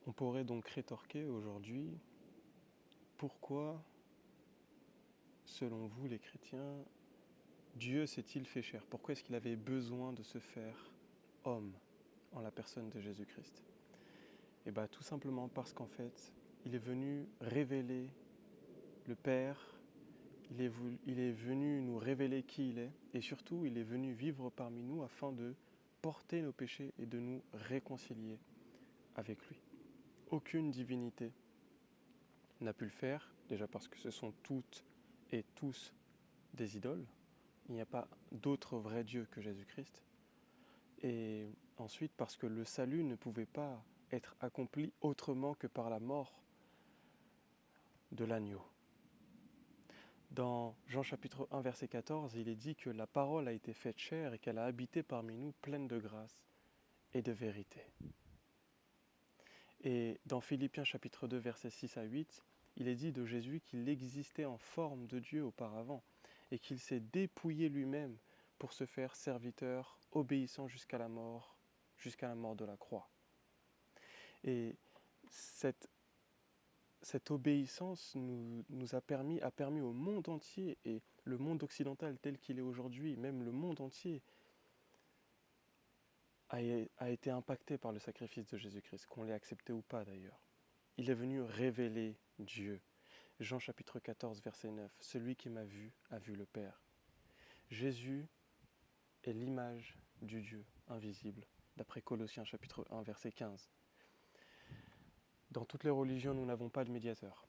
On pourrait donc rétorquer aujourd'hui, pourquoi, selon vous les chrétiens, Dieu s'est-il fait chair? Pourquoi est-ce qu'il avait besoin de se faire homme en la personne de Jésus-Christ? Et bien tout simplement parce qu'en fait, il est venu révéler le Père, il est venu nous révéler qui il est, et surtout il est venu vivre parmi nous afin de porter nos péchés et de nous réconcilier avec lui. Aucune divinité n'a pu le faire, déjà parce que ce sont toutes et tous des idoles. Il n'y a pas d'autre vrai Dieu que Jésus-Christ. Et ensuite parce que le salut ne pouvait pas être accompli autrement que par la mort de l'agneau. Dans Jean chapitre 1 verset 14, il est dit que la parole a été faite chair et qu'elle a habité parmi nous pleine de grâce et de vérité. Et dans Philippiens chapitre 2 versets 6 à 8, il est dit de Jésus qu'il existait en forme de Dieu auparavant et qu'il s'est dépouillé lui-même pour se faire serviteur, obéissant jusqu'à la mort de la croix. Et cette obéissance a permis au monde entier, et le monde occidental tel qu'il est aujourd'hui, même le monde entier, a été impacté par le sacrifice de Jésus-Christ, qu'on l'ait accepté ou pas d'ailleurs. Il est venu révéler Dieu. Jean chapitre 14, verset 9. Celui qui m'a vu a vu le Père. Jésus est l'image du Dieu invisible, d'après Colossiens chapitre 1, verset 15. Dans toutes les religions, nous n'avons pas de médiateur.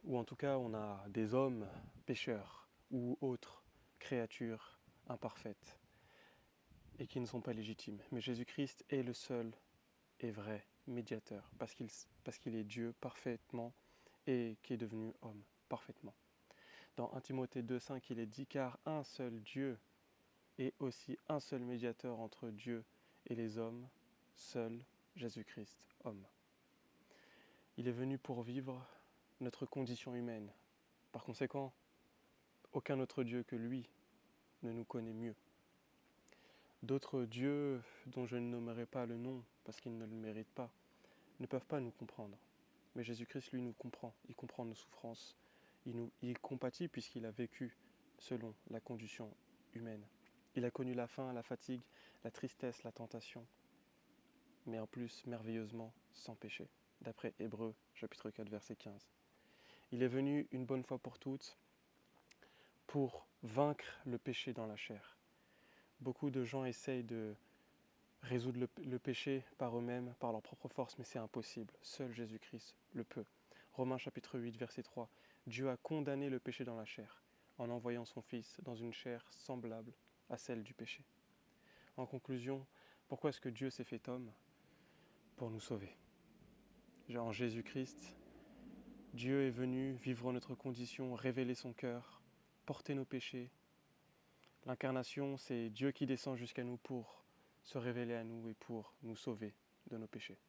Ou en tout cas, on a des hommes pécheurs ou autres créatures imparfaites et qui ne sont pas légitimes. Mais Jésus-Christ est le seul et vrai médiateur parce qu'il est Dieu parfaitement et qui est devenu homme parfaitement. Dans 1 Timothée 2,5, il est dit « Car un seul Dieu et aussi un seul médiateur entre Dieu et les hommes, seul Jésus-Christ, homme. » Il est venu pour vivre notre condition humaine. Par conséquent, aucun autre Dieu que lui ne nous connaît mieux. D'autres dieux dont je ne nommerai pas le nom parce qu'ils ne le méritent pas, ne peuvent pas nous comprendre. Mais Jésus-Christ, lui, nous comprend. Il comprend nos souffrances. Il compatit puisqu'il a vécu selon la condition humaine. Il a connu la faim, la fatigue, la tristesse, la tentation, mais en plus, merveilleusement, sans péché, d'après Hébreux, chapitre 4, verset 15. Il est venu une bonne fois pour toutes pour vaincre le péché dans la chair. Beaucoup de gens essayent de résoudre le péché par eux-mêmes, par leur propre force, mais c'est impossible. Seul Jésus-Christ le peut. Romains chapitre 8, verset 3. Dieu a condamné le péché dans la chair, en envoyant son Fils dans une chair semblable à celle du péché. En conclusion, pourquoi est-ce que Dieu s'est fait homme? Pour nous sauver. En Jésus-Christ, Dieu est venu vivre notre condition, révéler son cœur, porter nos péchés. L'incarnation, c'est Dieu qui descend jusqu'à nous pour se révéler à nous et pour nous sauver de nos péchés.